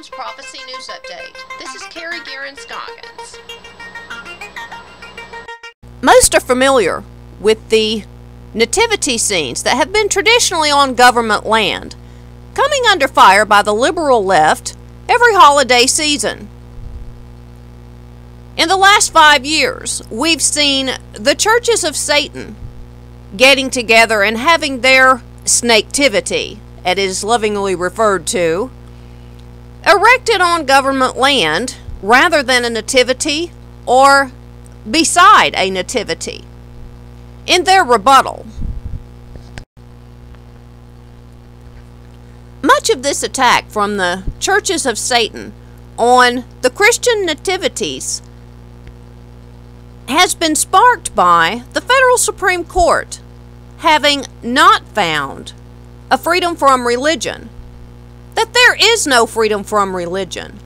Times Prophecy News Update. This is Carrie, Geren, Scoggins. Most are familiar with the nativity scenes that have been traditionally on government land, coming under fire by the liberal left every holiday season. In the last 5 years, we've seen the churches of Satan getting together and having their snaketivity, it is lovingly referred to, erected on government land rather than a nativity or beside a nativity. In their rebuttal, much of this attack from the churches of Satan on the Christian nativities has been sparked by the federal Supreme Court having not found a freedom from religion, that there is no freedom from religion.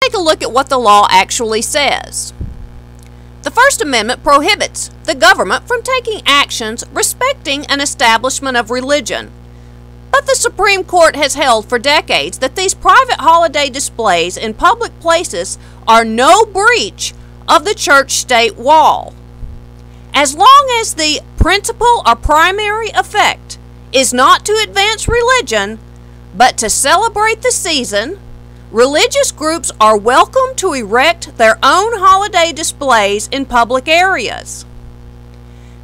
Take a look at what the law actually says. The First Amendment prohibits the government from taking actions respecting an establishment of religion. But the Supreme Court has held for decades that these private holiday displays in public places are no breach of the church-state wall. As long as the principal or primary effect is not to advance religion, but to celebrate the season, religious groups are welcome to erect their own holiday displays in public areas.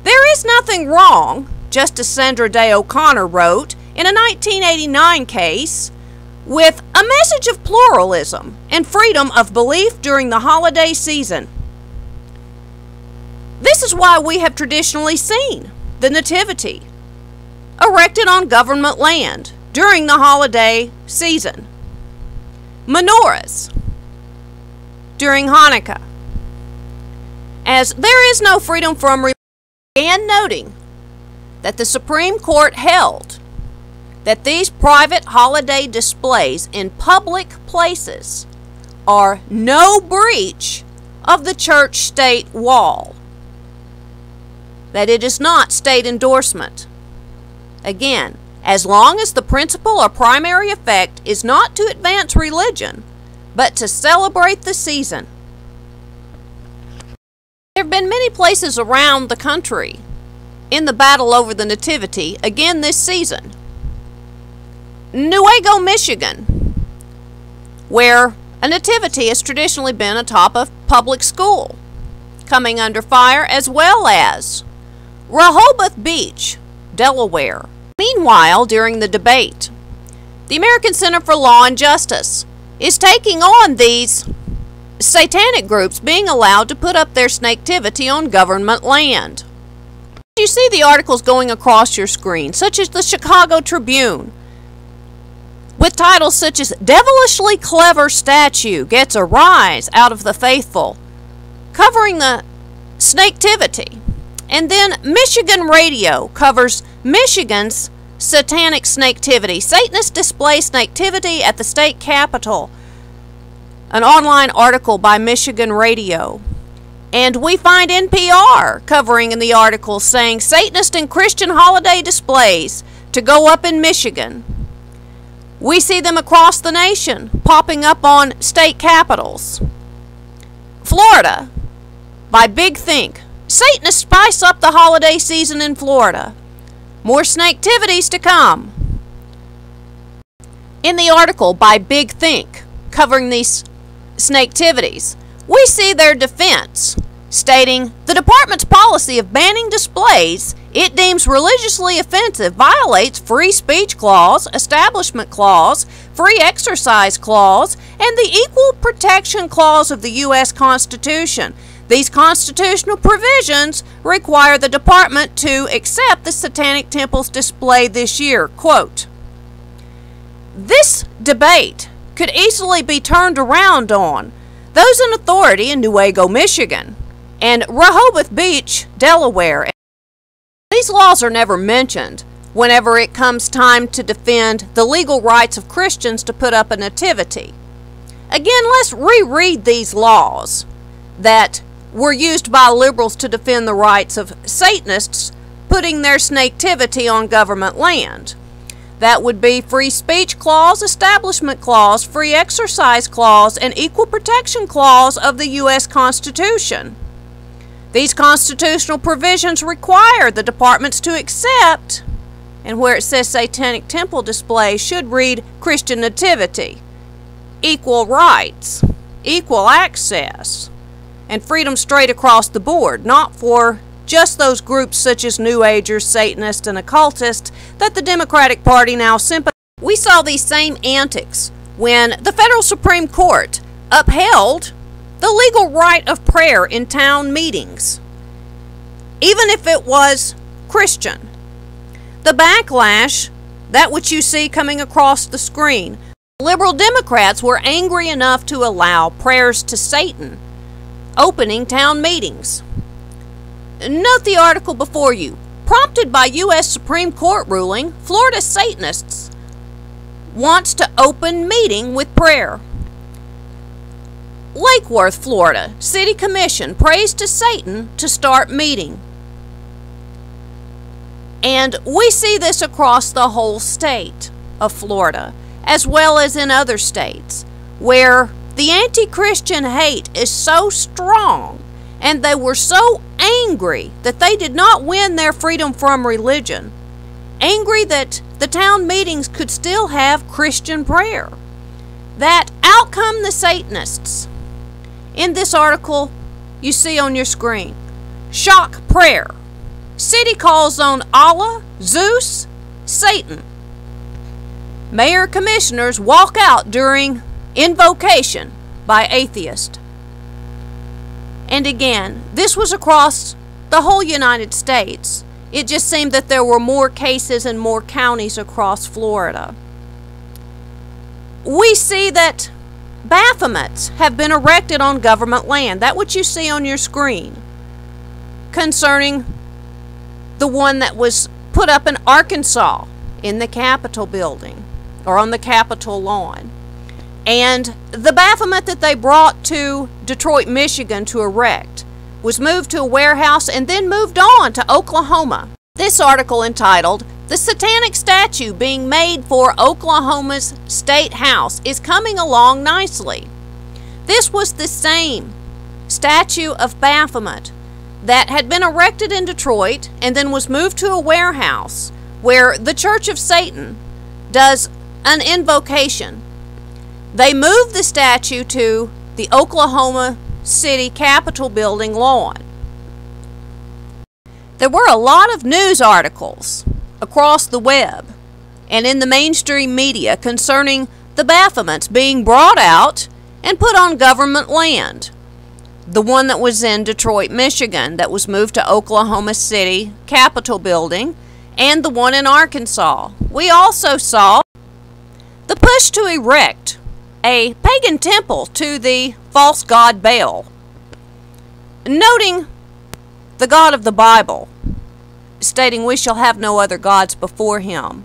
There is nothing wrong, Justice Sandra Day O'Connor wrote in a 1989 case, with a message of pluralism and freedom of belief during the holiday season. This is why we have traditionally seen the Nativity erected on government land during the holiday season. Menorahs during Hanukkah. As there is no freedom from religion, and noting that the Supreme Court held that these private holiday displays in public places are no breach of the church-state wall, that it is not state endorsement. Again, as long as the principal or primary effect is not to advance religion, but to celebrate the season. There have been many places around the country in the battle over the Nativity, again this season. Newaygo, Michigan, where a nativity has traditionally been atop of public school, coming under fire, as well as Rehoboth Beach, Delaware. Meanwhile, during the debate, the American Center for Law and Justice is taking on these satanic groups being allowed to put up their snaketivity on government land. You see the articles going across your screen, such as the Chicago Tribune, with titles such as "Devilishly Clever Statue Gets a Rise Out of the Faithful," covering the snaketivity. And then Michigan Radio covers Michigan's Satanic Snaketivity. Satanists display snaketivity at the state capitol. An online article by Michigan Radio. And we find NPR covering in the article saying Satanist and Christian holiday displays to go up in Michigan. We see them across the nation, popping up on state capitals. Florida, by Big Think. Satanists spice up the holiday season in Florida. More snaketivities to come. In the article by Big Think, covering these snaketivities, we see their defense, stating the department's policy of banning displays it deems religiously offensive violates Free Speech Clause, Establishment Clause, Free Exercise Clause, and the Equal Protection Clause of the U.S. Constitution. These constitutional provisions require the department to accept the Satanic Temple's display this year. Quote, "This debate could easily be turned around on those in authority in Newaygo, Michigan, and Rehoboth Beach, Delaware. These laws are never mentioned whenever it comes time to defend the legal rights of Christians to put up a nativity. Again, let's reread these laws that were used by liberals to defend the rights of Satanists putting their snaketivity on government land. That would be Free Speech Clause, Establishment Clause, Free Exercise Clause, and Equal Protection Clause of the U.S. Constitution. These constitutional provisions require the departments to accept, and where it says Satanic Temple display should read Christian Nativity, equal rights, equal access, and freedom straight across the board, not for just those groups such as New Agers, Satanists, and occultists that the Democratic Party now sympathizes. We saw these same antics when the federal Supreme Court upheld the legal right of prayer in town meetings, even if it was Christian. The backlash, that which you see coming across the screen, liberal Democrats were angry enough to allow prayers to Satan opening town meetings. Note the article before you. Prompted by U.S. Supreme Court ruling, Florida Satanists wants to open meeting with prayer. Lake Worth, Florida, City Commission prays to Satan to start meeting. And we see this across the whole state of Florida, as well as in other states, where the anti-Christian hate is so strong, and they were so angry that they did not win their freedom from religion, angry that the town meetings could still have Christian prayer, that out come the Satanists. In this article you see on your screen, shock prayer. City calls on Allah, Zeus, Satan. Mayor commissioners walk out during invocation by atheist. And again, this was across the whole United States. It just seemed that there were more cases in more counties across Florida. We see that Baphomets have been erected on government land. That what you see on your screen concerning the one that was put up in Arkansas in the Capitol building or on the Capitol lawn. And the Baphomet that they brought to Detroit, Michigan to erect was moved to a warehouse and then moved on to Oklahoma. This article entitled, "The Satanic Statue Being Made for Oklahoma's State House is Coming Along Nicely." This was the same statue of Baphomet that had been erected in Detroit and then was moved to a warehouse where the Church of Satan does an invocation. They moved the statue to the Oklahoma City Capitol building lawn. There were a lot of news articles across the web and in the mainstream media concerning the Baphomets being brought out and put on government land. The one that was in Detroit, Michigan, that was moved to Oklahoma City Capitol building, and the one in Arkansas. We also saw the push to erect a pagan temple to the false god Baal, noting the God of the Bible, stating we shall have no other gods before him.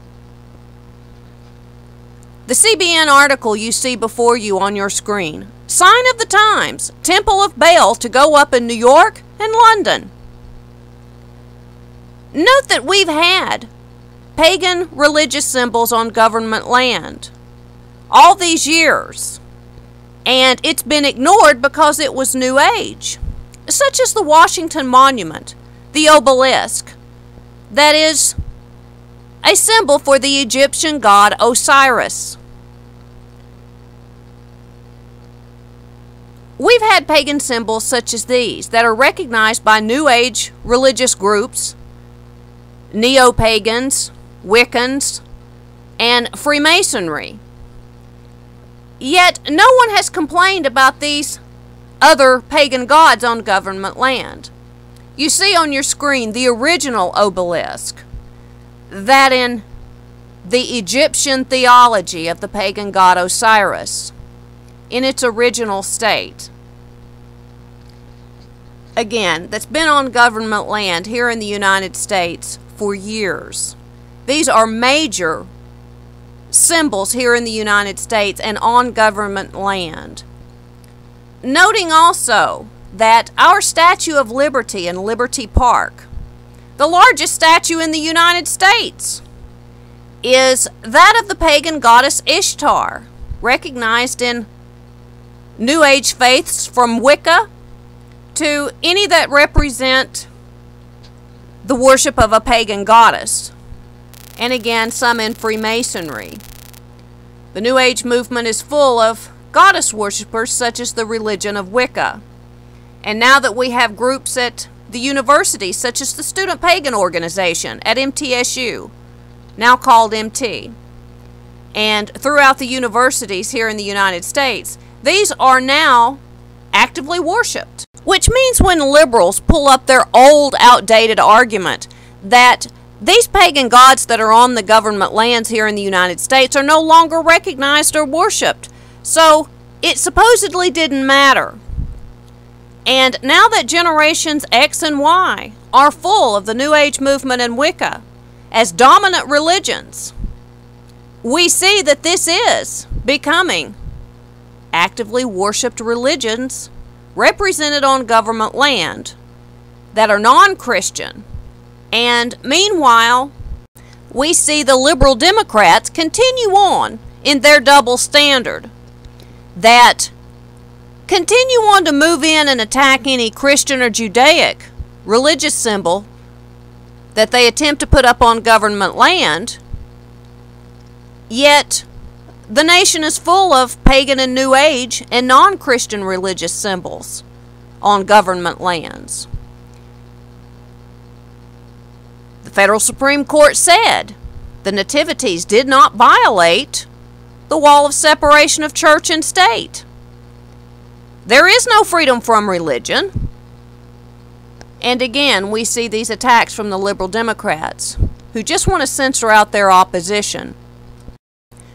The CBN article you see before you on your screen, Sign of the Times, Temple of Baal to go up in New York and London. Note that we've had pagan religious symbols on government land all these years, and it's been ignored because it was New Age, such as the Washington Monument, the obelisk, that is a symbol for the Egyptian god Osiris. We've had pagan symbols such as these that are recognized by New Age religious groups, neo-pagans, Wiccans, and Freemasonry. Yet no one has complained about these other pagan gods on government land. You see on your screen the original obelisk, that in the Egyptian theology of the pagan god Osiris, in its original state. Again, that's been on government land here in the United States for years. These are major symbols here in the United States and on government land. Noting also that our Statue of Liberty in Liberty Park, the largest statue in the United States, is that of the pagan goddess Ishtar, recognized in New Age faiths from Wicca to any that represent the worship of a pagan goddess, and again some in Freemasonry. The New Age movement is full of goddess worshippers such as the religion of Wicca. And now that we have groups at the universities such as the Student Pagan Organization at MTSU, now called MT, and throughout the universities here in the United States, these are now actively worshipped. Which means when liberals pull up their old, outdated argument that these pagan gods that are on the government lands here in the United States are no longer recognized or worshipped, so it supposedly didn't matter. And now that generations X and Y are full of the New Age movement and Wicca as dominant religions, we see that this is becoming actively worshipped religions represented on government land that are non-Christian. And meanwhile, we see the liberal Democrats continue on in their double standard that continue on to move in and attack any Christian or Judaic religious symbol that they attempt to put up on government land, yet the nation is full of pagan and New Age and non-Christian religious symbols on government lands. The Federal Supreme Court said the Nativities did not violate the wall of separation of church and state. There is no freedom from religion. And again, we see these attacks from the liberal Democrats who just want to censor out their opposition.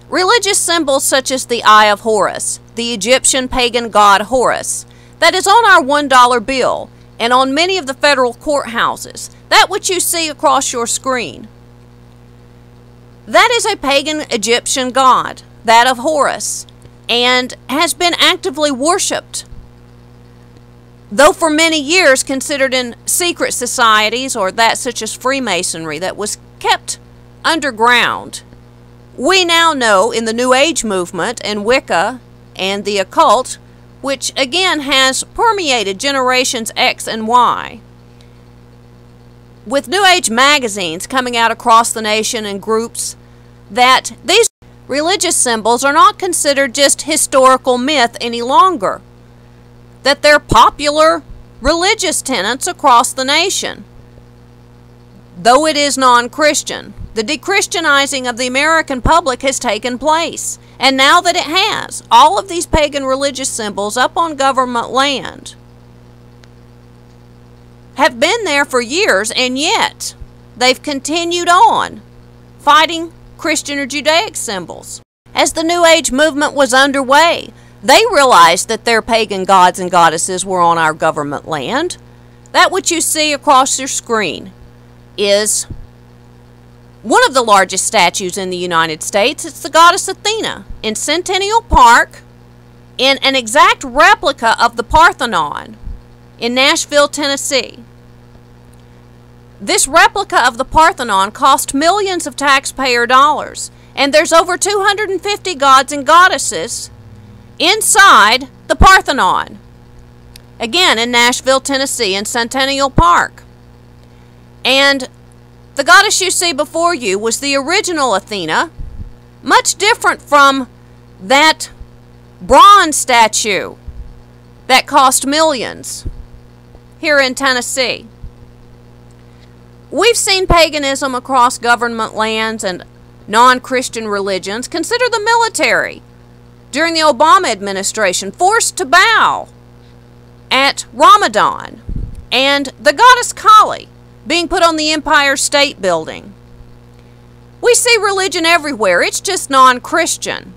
Religious symbols such as the Eye of Horus, the Egyptian pagan god Horus, that is on our $1 bill and on many of the federal courthouses, that which you see across your screen. That is a pagan Egyptian god, that of Horus, and has been actively worshipped, though for many years considered in secret societies or that such as Freemasonry that was kept underground. We now know in the New Age movement and Wicca and the occult, which again has permeated generations X and Y, with New Age magazines coming out across the nation in groups, that these religious symbols are not considered just historical myth any longer, that they're popular religious tenets across the nation. Though it is non-Christian, the de-Christianizing of the American public has taken place, and now that it has, all of these pagan religious symbols up on government land have been there for years, and yet they've continued on fighting Christian or Judaic symbols. As the New Age movement was underway, they realized that their pagan gods and goddesses were on our government land. That which you see across your screen is one of the largest statues in the United States. It's the goddess Athena in Centennial Park, in an exact replica of the Parthenon in Nashville, Tennessee. This replica of the Parthenon cost millions of taxpayer dollars, and there's over 250 gods and goddesses inside the Parthenon, again in Nashville, Tennessee, in Centennial Park. And the goddess you see before you was the original Athena, much different from that bronze statue that cost millions here in Tennessee. We've seen paganism across government lands and non-Christian religions consider the military during the Obama administration forced to bow at Ramadan, and the goddess Kali being put on the Empire State Building. We see religion everywhere. It's just non-Christian.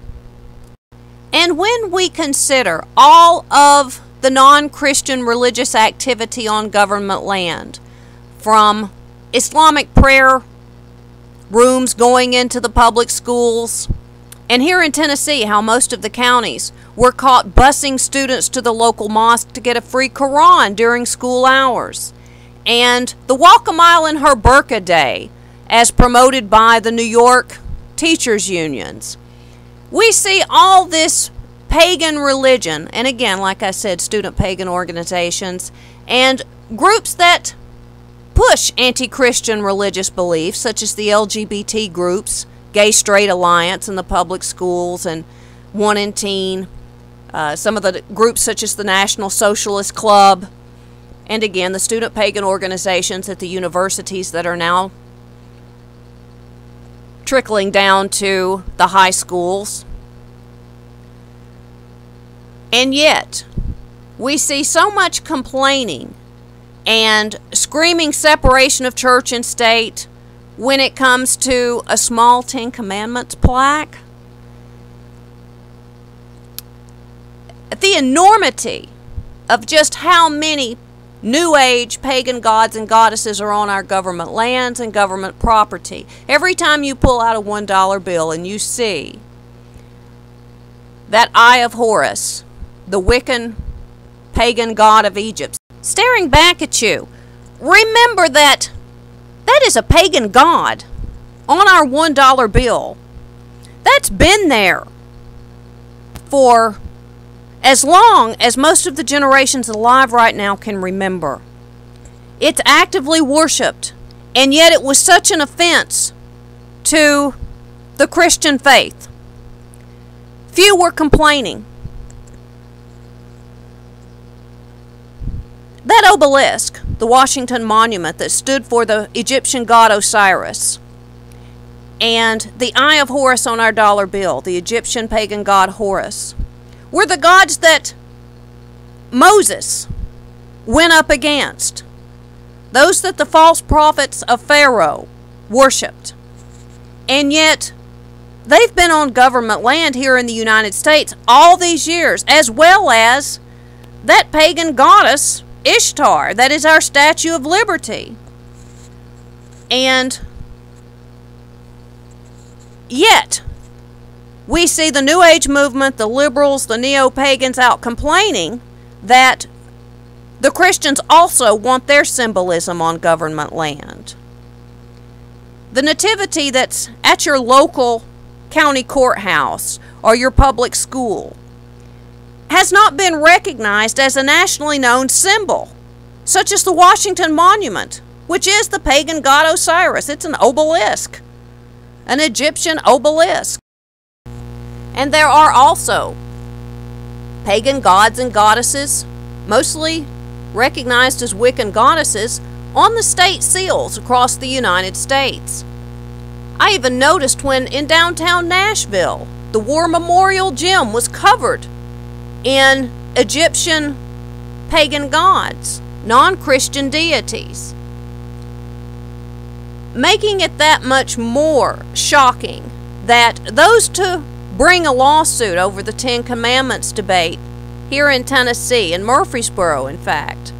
And when we consider all of the non-Christian religious activity on government land, from Islamic prayer rooms going into the public schools, and here in Tennessee, how most of the counties were caught busing students to the local mosque to get a free Quran during school hours, and the Walk a Mile in Her Burqa Day, as promoted by the New York teachers' unions. We see all this pagan religion, and again, like I said, student pagan organizations, and groups that push anti-Christian religious beliefs, such as the LGBT groups, Gay Straight Alliance in the public schools, and One in Teen, some of the groups such as the National Socialist Club, and again, the student pagan organizations at the universities that are now trickling down to the high schools. And yet, we see so much complaining and screaming separation of church and state when it comes to a small Ten Commandments plaque. The enormity of just how many New Age pagan gods and goddesses are on our government lands and government property. Every time you pull out a $1 bill and you see that Eye of Horus, the Wiccan pagan god of Egypt, staring back at you, remember that that is a pagan god on our $1 bill. That's been there for as long as most of the generations alive right now can remember. It's actively worshipped, and yet it was such an offense to the Christian faith. Few were complaining. That obelisk, the Washington Monument that stood for the Egyptian god Osiris, and the Eye of Horus on our dollar bill, the Egyptian pagan god Horus, were the gods that Moses went up against, those that the false prophets of Pharaoh worshipped. And yet, they've been on government land here in the United States all these years, as well as that pagan goddess Ishtar, that is our Statue of Liberty. And yet, we see the New Age movement, the liberals, the neo-pagans out complaining that the Christians also want their symbolism on government land. The nativity that's at your local county courthouse or your public school has not been recognized as a nationally known symbol, such as the Washington Monument, which is the pagan god Osiris. It's an obelisk, an Egyptian obelisk. And there are also pagan gods and goddesses, mostly recognized as Wiccan goddesses, on the state seals across the United States. I even noticed when in downtown Nashville, the War Memorial Gym was covered in Egyptian pagan gods, non-Christian deities, making it that much more shocking that those to bring a lawsuit over the Ten Commandments debate here in Tennessee, in Murfreesboro in fact,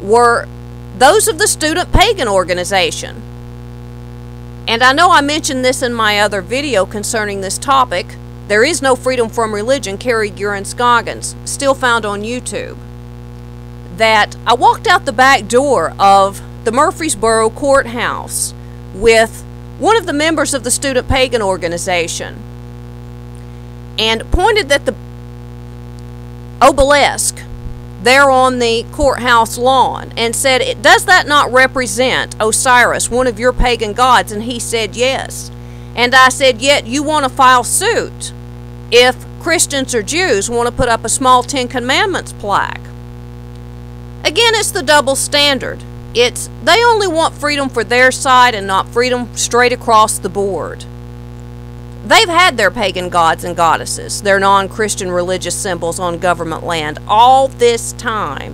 were those of the Student Pagan Organization. And I know I mentioned this in my other video concerning this topic. There is no freedom from religion, Carrie, Geren, Scoggins, still found on YouTube. That I walked out the back door of the Murfreesboro courthouse with one of the members of the Student Pagan Organization and pointed at the obelisk there on the courthouse lawn and said, "Does that not represent Osiris, one of your pagan gods?" And he said, "Yes." And I said, "Yet you want to file suit if Christians or Jews want to put up a small Ten Commandments plaque." Again, it's the double standard. It's they only want freedom for their side and not freedom straight across the board. They've had their pagan gods and goddesses, their non-Christian religious symbols on government land all this time,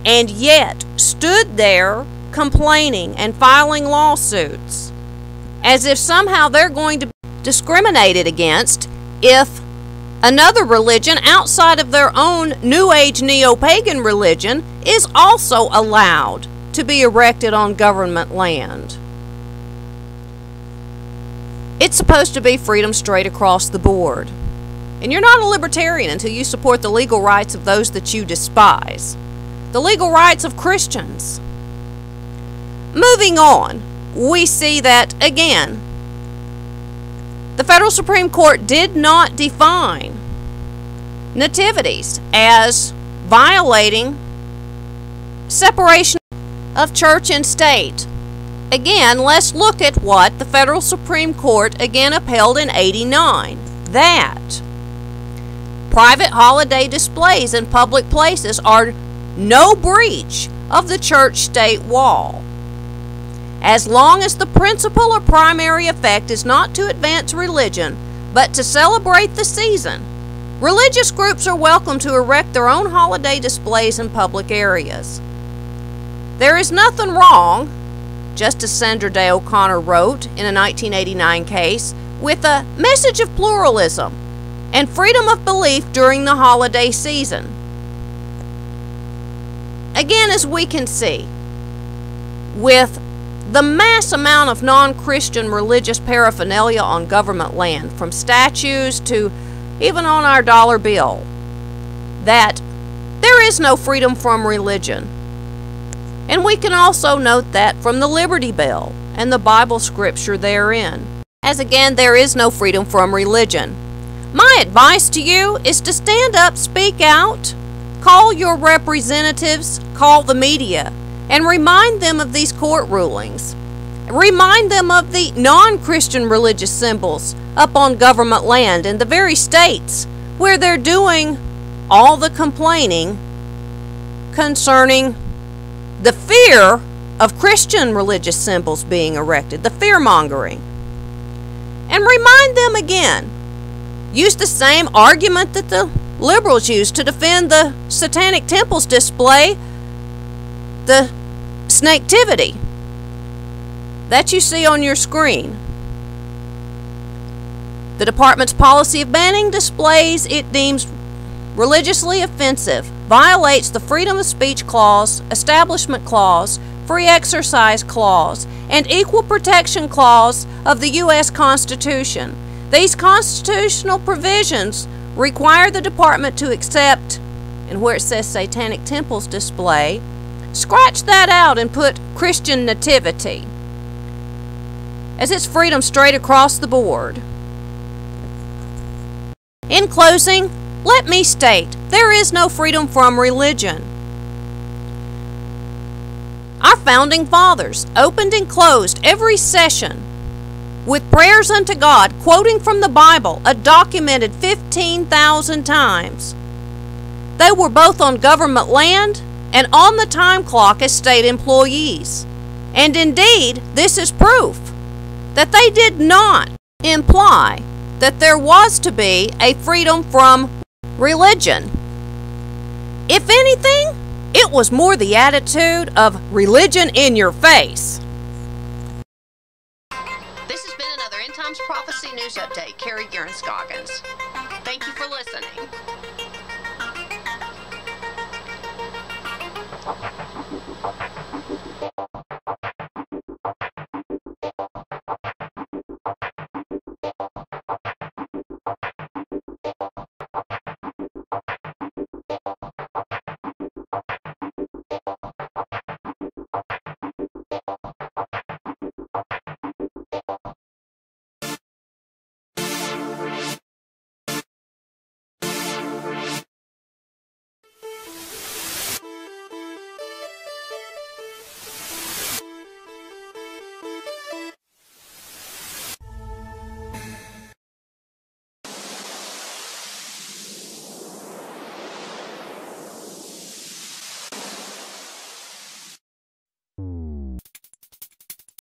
and yet stood there complaining and filing lawsuits as if somehow they're going to be discriminated against if another religion outside of their own New Age neo-pagan religion is also allowed to be erected on government land. It's supposed to be freedom straight across the board. And you're not a libertarian until you support the legal rights of those that you despise. The legal rights of Christians. Moving on, we see that, again, The Federal Supreme Court did not define nativities as violating separation of church and state. Again, let's look at what the Federal Supreme Court again upheld in '89. That private holiday displays in public places are no breach of the church-state wall, as long as the principal or primary effect is not to advance religion, but to celebrate the season. Religious groups are welcome to erect their own holiday displays in public areas. There is nothing wrong, Justice Sandra Day O'Connor wrote in a 1989 case, with a message of pluralism and freedom of belief during the holiday season. Again, as we can see, with the mass amount of non-Christian religious paraphernalia on government land, from statues to even on our dollar bill, that there is no freedom from religion. And we can also note that from the Liberty Bell and the Bible scripture therein, as again there is no freedom from religion. My advice to you is to stand up, speak out, call your representatives, call the media, and remind them of these court rulings. Remind them of the non-Christian religious symbols up on government land in the very states where they're doing all the complaining concerning the fear of Christian religious symbols being erected, the fear-mongering. And remind them again, use the same argument that the liberals used to defend the Satanic temples display, the Snaketivity that you see on your screen. The department's policy of banning displays it deems religiously offensive violates the Freedom of Speech Clause, Establishment Clause, Free Exercise Clause, and Equal Protection Clause of the U.S. Constitution. These constitutional provisions require the department to accept, and where it says Satanic temples display, scratch that out and put Christian nativity, as it's freedom straight across the board. In closing, let me state, there is no freedom from religion. Our founding fathers opened and closed every session with prayers unto God, quoting from the Bible, a documented 15,000 times. They were both on government land and on the time clock as state employees. And indeed, this is proof that they did not imply that there was to be a freedom from religion. If anything, it was more the attitude of religion in your face. This has been another End Times Prophecy News Update. Carrie, Geren, Scoggins. Thank you for listening.